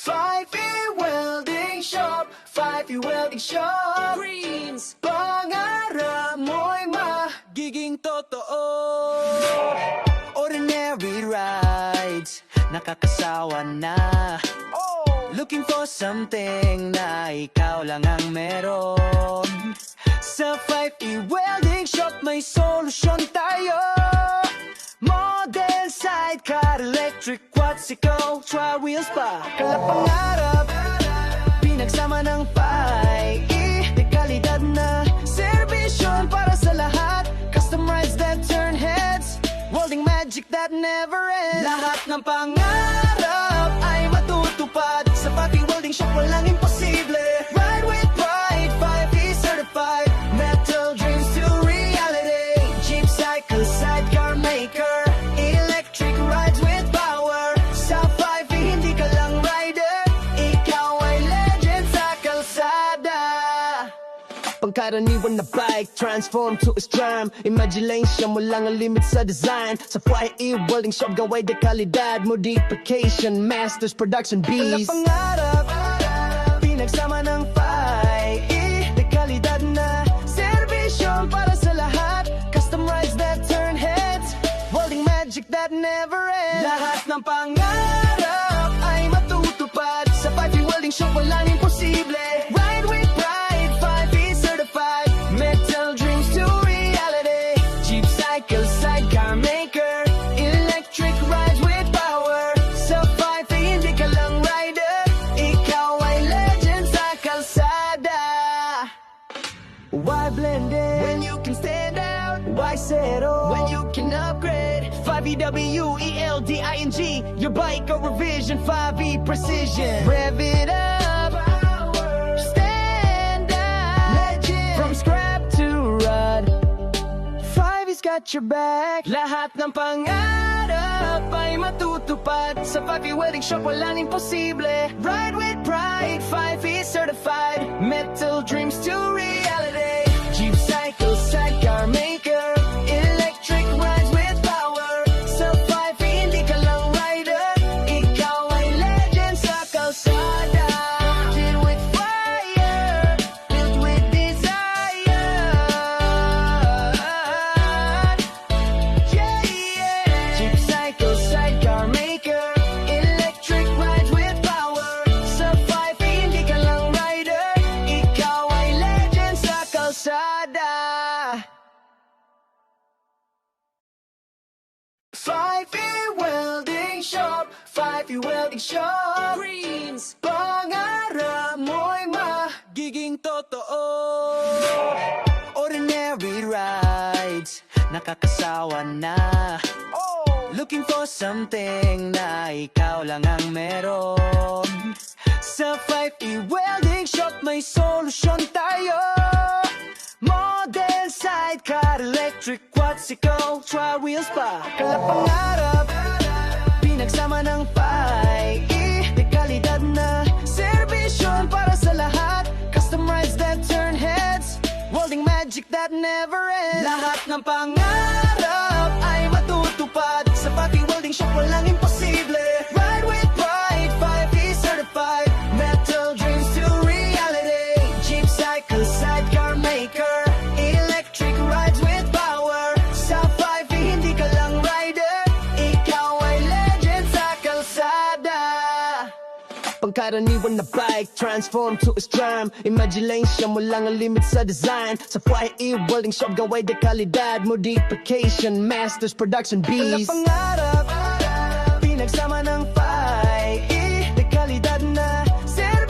5E Welding Shop, 5E Welding Shop. Greens, Pangarap mo'y magiging totoo. Ordinary rides, nakakasawa na. Looking for something na ikaw lang ang meron. Sa 5E Welding Shop may solusyon tayo. Model, sidecar, electric, quadcycle, tri-wheels pa. Kalapangarap, pinagsama ng 5E Dikalidad na serbisyon para sa lahat. Custom rides that turn heads, welding magic that never ends. Lahat ng pangarap ay matutupad. Sa 5E Welding Shop walang imposible. Ride with pride, 5E certified. Metal dreams to reality. Jeep cycle, sidecar maker. Electric rides with power. Sa 5E hindi ka lang rider, ikaw ay legend sa kalsada. Pangkaraniwan na bike, transform to a strum. Imagination mo lang ang limit sa design. Sa 5E Welding Shop, Gawa Tatak modification, masters production bees. Kalapangarap, pinagsama ng 5E Dikalidad na serbisyon para sa lahat. Custom rides that turn heads, welding magic that never ends. Lahat ng pangarap ay matutupad. Sa 5E Welding Shop walang imposible. Ride with pride, 5E certified. Metal dreams to reality. Jeep cycle, sidecar maker. Electric rides with power. Sa 5E hindi ka lang rider, ikaw ay legend sa kalsada. Why blend in when you can stand out? Why settle when you can upgrade? 5E Welding, your bike or revision, 5E precision. Rev it up, stand out, legend. From scrap to rod, 5E's got your back. Lahat ng pangarap ay matutupad. Sa 5E Welding Shop walang imposible. Ride with pride, 5E certified. Metal dreams to reality. Jeep cycle, sidecar maker. Electric rides with power. Sa 5E hindi ka lang rider, ikaw ay legend sa kalsada. Built with fire, built with desire. Yeah, yeah. Jeep cycle, sidecar maker. Electric rides with power. Sa 5E hindi ka lang rider, ikaw ay legend sa kalsada. 5E Welding Shop, 5E Welding Shop. greens, Pangarap mo'y magiging totoo. Ordinary rides, nakakasawa na. Looking for something na ikaw lang ang meron. Sa 5E Welding Shop may solusyon tayo. Model, sidecar, electric, quadcycle, tri-wheels pa. Kalapangarap, pinagsama ng 5E Dikalidad na serbisyon para sa lahat. Custom rides that turn heads, welding magic that never ends. Lahat ng pangarap ay matutupad. Sa 5E Welding Shop walang imposible. Ride with pride, 5E certified. Metal dreams to reality. Jeep cycle, sidecar maker. Electric rides with power. Sa 5E hindi ka lang rider, ikaw ay legend sa kalsada. Pangkaraniwan na bike, transform to a strum. Imagination mo lang ang limit sa design. Sa 5E Welding Shop, Gawa Tatak modification, masters production bees. Kalapangarap,